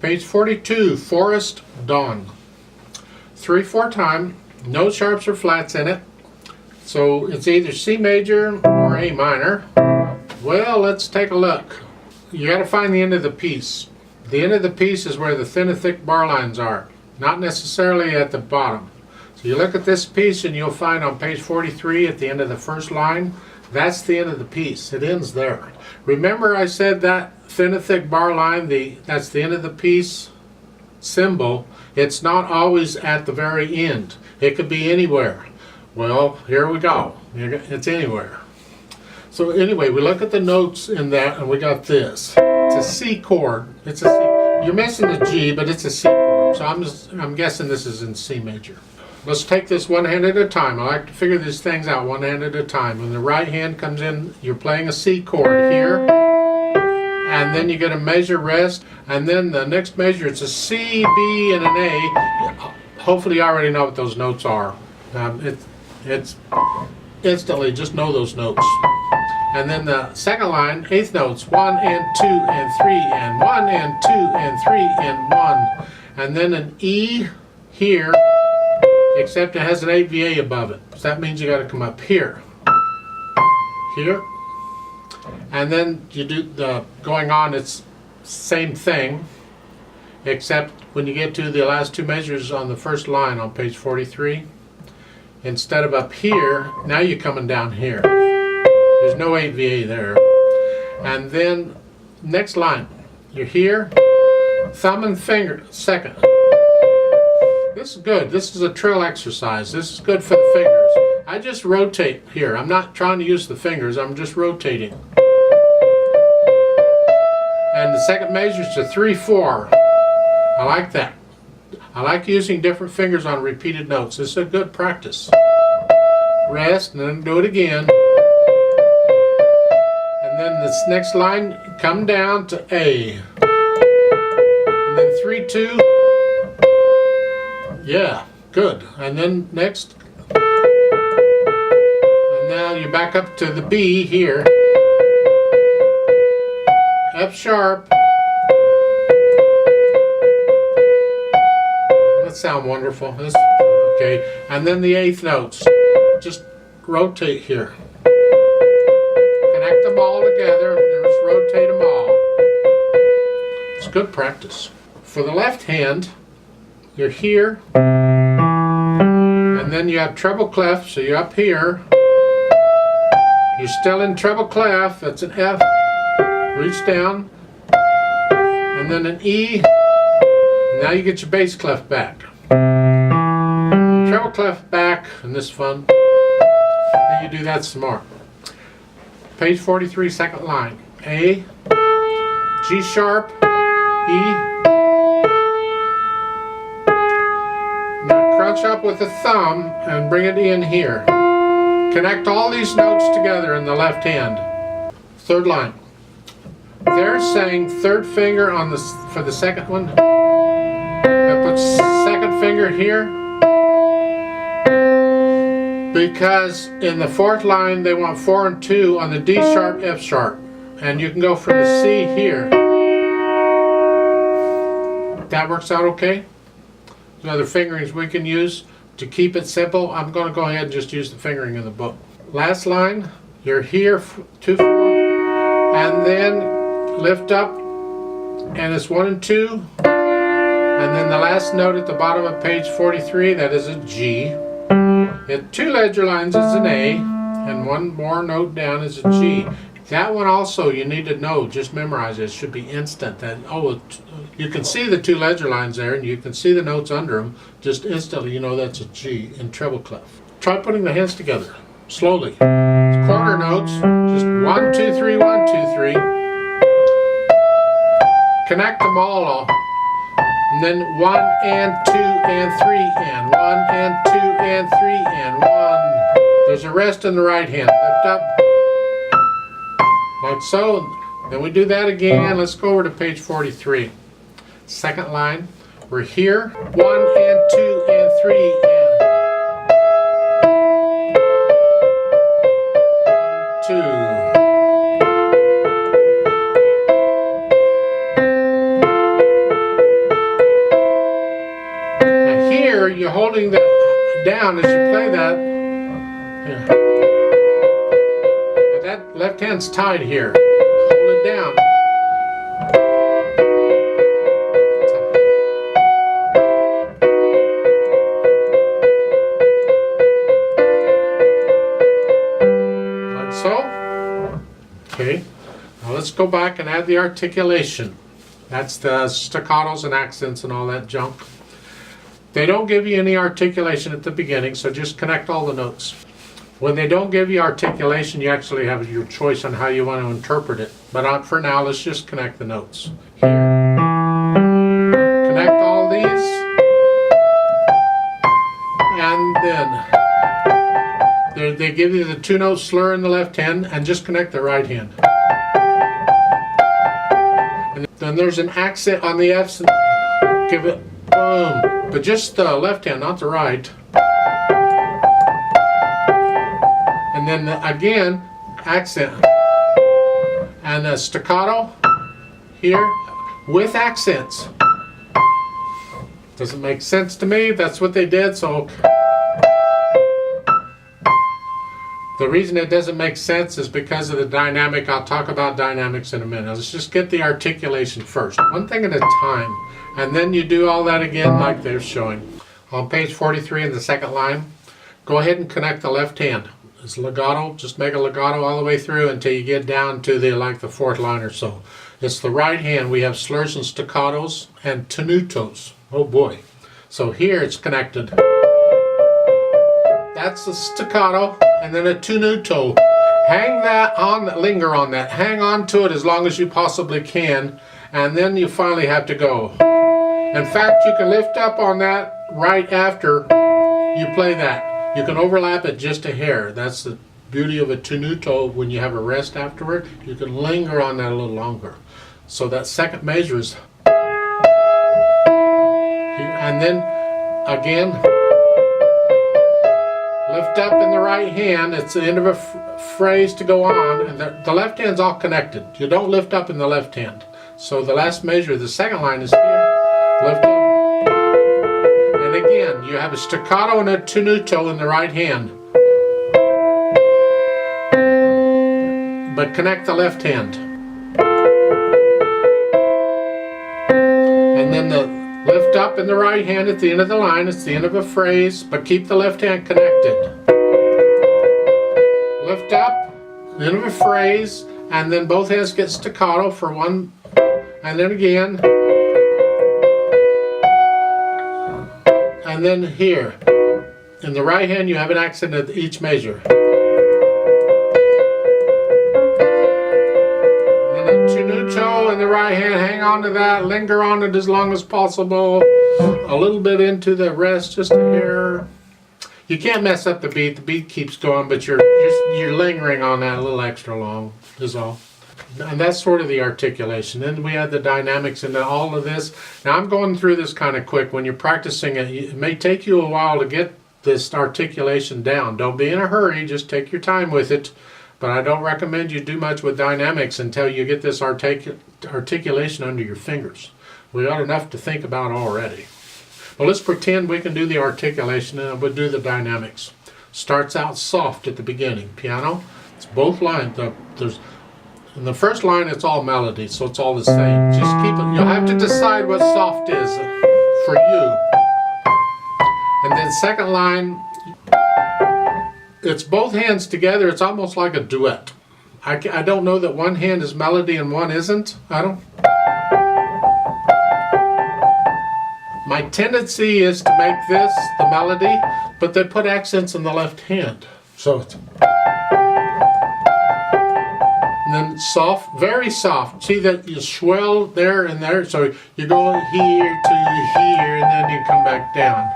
Page 42, Forest Dawn. 3/4 time, no sharps or flats in it. So it's either C major or A minor. Well, let's take a look. You got to find the end of the piece. The end of the piece is where the thin and thick bar lines are, not necessarily at the bottom. So you look at this piece and you'll find on page 43 at the end of the first line, that's the end of the piece. It ends there. Remember I said that thin and thick bar line, that's the end of the piece symbol. It's not always at the very end. It could be anywhere. Well, here we go. It's anywhere. So anyway, we look at the notes in that and we got this. It's a C chord. It's a C. You're missing the G, but it's a C chord. So I'm guessing this is in C major. Let's take this one hand at a time. I like to figure these things out one hand at a time. When the right hand comes in, you're playing a C chord here. And then you get a measure rest. And then the next measure, it's a C, B, and an A. Hopefully you already know what those notes are. It's instantly just know those notes. And then the second line, eighth notes, 1 and 2 and 3 and 1 and 2 and 3 and 1. And then an E here, except it has an AVA above it. So that means you got to come up here. Here. And then you do the going on, it's same thing, except when you get to the last two measures on the first line on page 43, instead of up here, now you're coming down here. There's no AVA there. And then next line, you're here, thumb and finger, second. This is good. This is a trill exercise. This is good for the fingers. I just rotate here. I'm not trying to use the fingers. I'm just rotating. And the second measure is a 3/4. I like that. I like using different fingers on repeated notes. This is a good practice. Rest and then do it again. And then this next line, come down to A. And then 3/2. Yeah, good. And then next. And now you're back up to the B here. F sharp. That sounds wonderful. Okay. And then the eighth notes. Just rotate here. Connect them all together. Just rotate them all. It's good practice. For the left hand, you're here. And then you have treble clef, so you're up here. You're still in treble clef. That's an F. Reach down, and then an E. Now you get your bass clef back. Treble clef back, and this is fun. Then you do that some more. Page 43, second line. A, G sharp, E. Now crunch up with the thumb and bring it in here. Connect all these notes together in the left hand. Third line. They're saying third finger on for the second one. I put second finger here because in the fourth line they want 4 and 2 on the D sharp, F sharp, and you can go from the C here. That works out okay. There's other fingerings we can use to keep it simple. I'm going to go ahead and just use the fingering in the book. Last line, you're here 2, 4, and then lift up, and it's 1 and 2, and then the last note at the bottom of page 43, that is a G. At 2 ledger lines is an A, and 1 more note down is a G. That one also you need to know, just memorize it. It should be instant. That you can see the 2 ledger lines there, and you can see the notes under them. Just instantly you know that's a G in treble clef. Try putting the hands together slowly. It's quarter notes, just 1, 2, 3, 1, 2, 3. Connect them all, and then 1 and 2 and 3 and 1 and 2 and 3 and 1. There's a rest in the right hand. Lift up, like so. Then we do that again. Let's go over to page 43. Second line, we're here. 1 and 2 and 3 and 2. you're holding that down as you play that. Yeah. Now that left hand's tied here. Hold it down. Like so. Okay. Now let's go back and add the articulation. That's the staccatos and accents and all that junk. They don't give you any articulation at the beginning, so just connect all the notes. When they don't give you articulation, you actually have your choice on how you want to interpret it. But for now, let's just connect the notes. Here. Connect all these. And then they give you the 2-note slur in the left hand, and just connect the right hand. And then there's an accent on the F's. Give it boom. But just the left hand, not the right. And then again, accent. And a staccato here with accents. Doesn't make sense to me. That's what they did, so. The reason it doesn't make sense is because of the dynamic. I'll talk about dynamics in a minute. Let's just get the articulation first. One thing at a time. And then you do all that again like they're showing. On page 43 in the second line, go ahead and connect the left hand. It's legato. Just make a legato all the way through until you get down to the fourth line or so. It's the right hand. We have slurs and staccatos and tenutos. Oh boy. So here it's connected. That's the staccato and then a tenuto. Hang that on, linger on that. Hang on to it as long as you possibly can, and then you finally have to go. In fact, you can lift up on that right after you play that. You can overlap it just a hair. That's the beauty of a tenuto. When you have a rest afterward, you can linger on that a little longer. So that second measure is, and then again, lift up in the right hand. It's the end of a phrase to go on, and the left hand's all connected. You don't lift up in the left hand. So the last measure of the second line is here. Lift up. And again, you have a staccato and a tenuto in the right hand. But connect the left hand. And then the lift up in the right hand at the end of the line. It's the end of a phrase, but keep the left hand connected. Lift up, the end of a phrase, and then both hands get staccato for one, and then again. And then here, in the right hand, you have an accent at each measure. And then a tenuto in the right hand, hang on to that, linger on it as long as possible. A little bit into the rest, just a hair. You can't mess up the beat. The beat keeps going, but you're lingering on that a little extra long, is all. And that's sort of the articulation. Then we add the dynamics into all of this. Now I'm going through this kind of quick. When you're practicing it, it may take you a while to get this articulation down. Don't be in a hurry, just take your time with it. But I don't recommend you do much with dynamics until you get this articulation under your fingers. We got enough to think about already. Well, let's pretend we can do the articulation and we'll do the dynamics. Starts out soft at the beginning. Piano, it's both lines. In the first line, it's all melody, so it's all the same. Just keep it. You'll have to decide what soft is for you. And then second line, it's both hands together. It's almost like a duet. I don't know that one hand is melody and one isn't. My tendency is to make this the melody, but they put accents in the left hand. So it's... And then soft, very soft. See that you swell there and there? So you go here to here and then you come back down.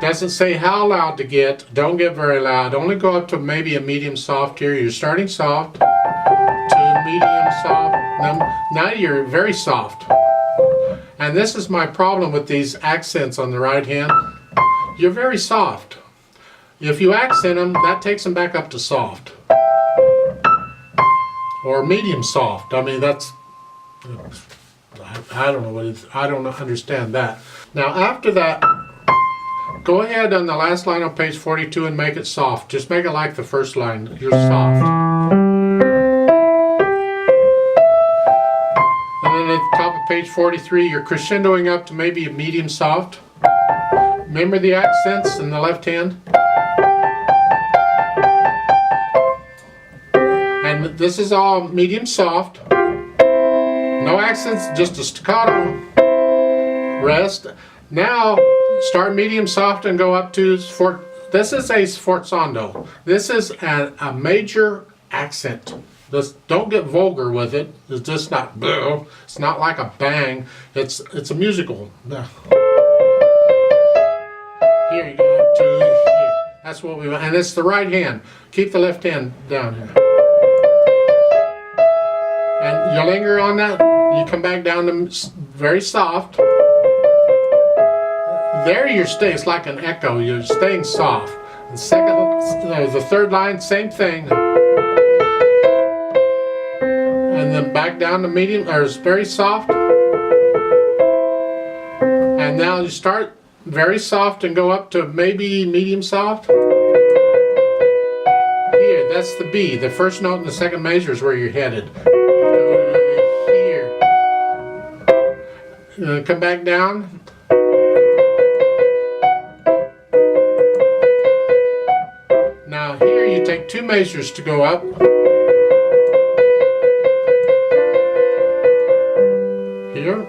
Doesn't say how loud to get. Don't get very loud. Only go up to maybe a medium soft here. You're starting soft to medium soft. Now you're very soft. And this is my problem with these accents on the right hand. You're very soft. If you accent them, that takes them back up to soft. Or medium soft. I mean, that's... I don't know what it's, I don't understand that. Now after that, go ahead on the last line on page 42 and make it soft. Just make it like the first line. You're soft. And then at the top of page 43, you're crescendoing up to maybe a medium soft. Remember the accents in the left hand? And this is all medium soft. No accents, just a staccato. Rest. Now start medium soft and go up to this is a sforzando. This is a major accent. Don't get vulgar with it. It's just not. It's not like a bang. It's a musical. Here you go up to here. That's what we want, and it's the right hand. Keep the left hand down here, and you linger on that. You come back down to very soft. There you're staying. It's like an echo. You're staying soft. The second, the third line, same thing. And then back down to medium, or it's very soft. And now you start very soft and go up to maybe medium soft. Here, that's the B. The first note in the second measure is where you're headed. Here. Come back down. Now here you take 2 measures to go up. Here.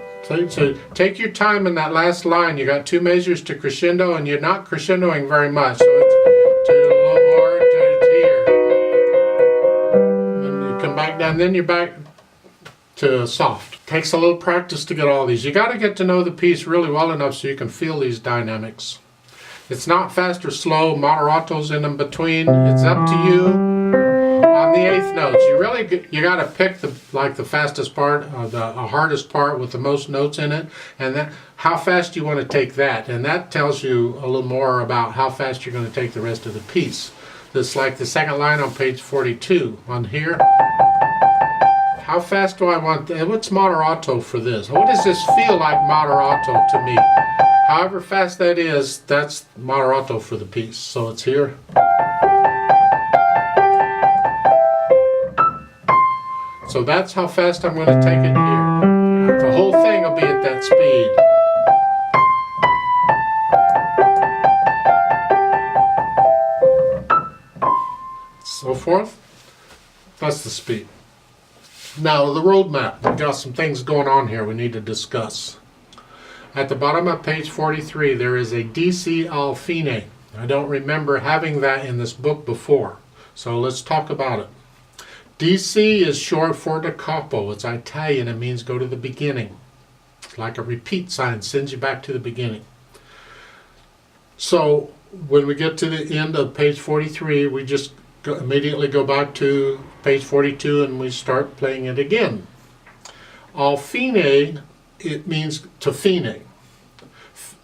So take your time in that last line. You got 2 measures to crescendo, and you're not crescendoing very much. So it's to lower to here. Then you come back down. Then you're back to soft. Takes a little practice to get all these. You got to get to know the piece really well enough so you can feel these dynamics. It's not fast or slow. Moderatos in between. It's up to you. On the 8th notes, you got to pick the fastest part, the hardest part with the most notes in it, and then how fast you want to take that, and that tells you a little more about how fast you're going to take the rest of the piece. This like the second line on page 42 on here. How fast do I want? What's moderato for this? What does this feel like moderato to me? However fast that is, that's moderato for the piece. So it's here. So that's how fast I'm going to take it here. The whole thing will be at that speed. So forth. That's the speed. Now the roadmap. We've got some things going on here we need to discuss. At the bottom of page 43 there is a DC al fine. I don't remember having that in this book before. So let's talk about it. DC is short for da capo. It's Italian. It means go to the beginning. It's like a repeat sign. Sends you back to the beginning. So when we get to the end of page 43, we just immediately go back to page 42 and we start playing it again. Al fine, it means to fine.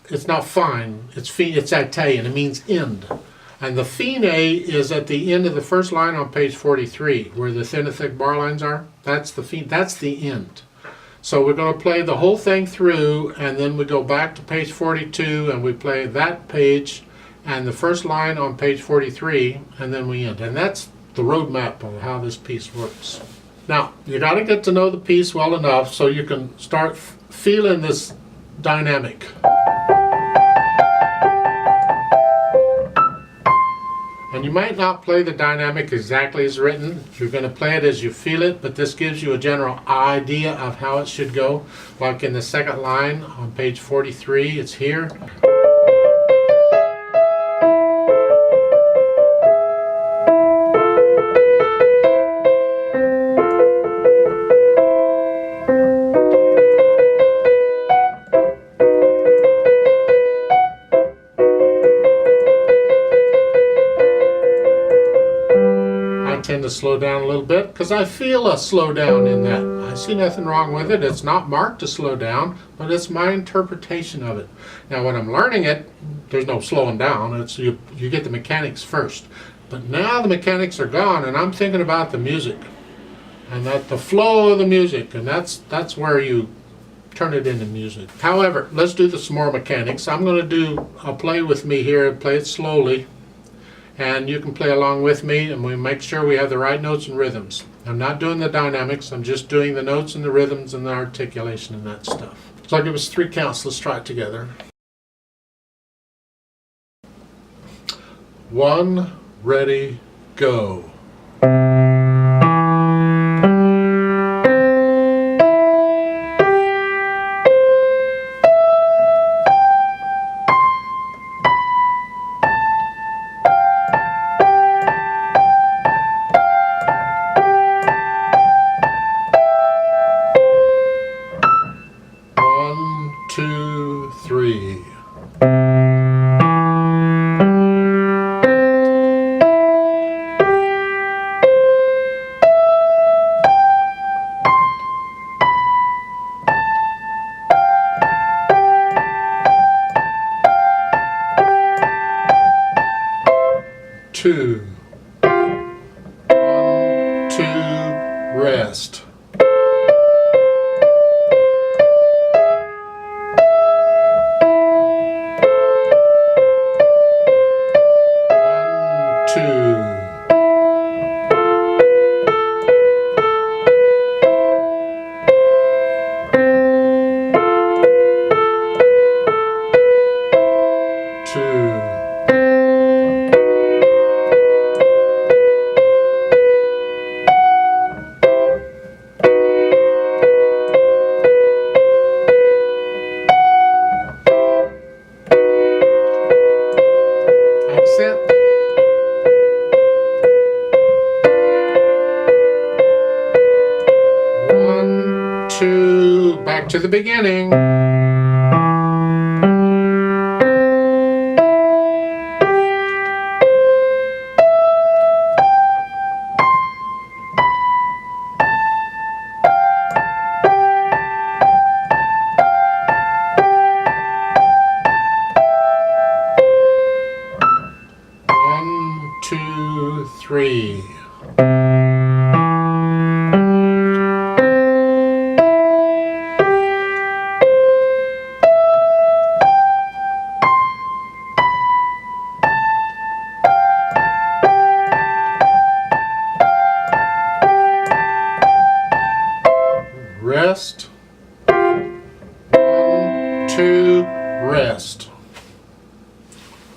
It's not fine. It's Italian. It means end. And the fine is at the end of the first line on page 43, where the thin and thick bar lines are. That's the fine. That's the end. So we're going to play the whole thing through, and then we go back to page 42, and we play that page and the first line on page 43, and then we end. And that's the roadmap of how this piece works. Now, you got to get to know the piece well enough so you can start feeling this dynamic. And you might not play the dynamic exactly as written. You're going to play it as you feel it, but this gives you a general idea of how it should go. Like in the second line on page 43, it's here. Tend to slow down a little bit because I feel a slowdown in that. I see nothing wrong with it. It's not marked to slow down, but it's my interpretation of it. Now when I'm learning it, there's no slowing down. It's you get the mechanics first. But now the mechanics are gone and I'm thinking about the music and that the flow of the music, and that's where you turn it into music. However, let's do some more mechanics. I'm going to do a play with me here, play it slowly, and you can play along with me, and we make sure we have the right notes and rhythms. I'm not doing the dynamics, I'm just doing the notes and the rhythms and the articulation and that stuff. So I'll give us 3 counts. Let's try it together. 1, ready, go. Two. 1, 2, rest. 1, 2. 2. Accent. 1, 2, back to the beginning. 1, 2, 3.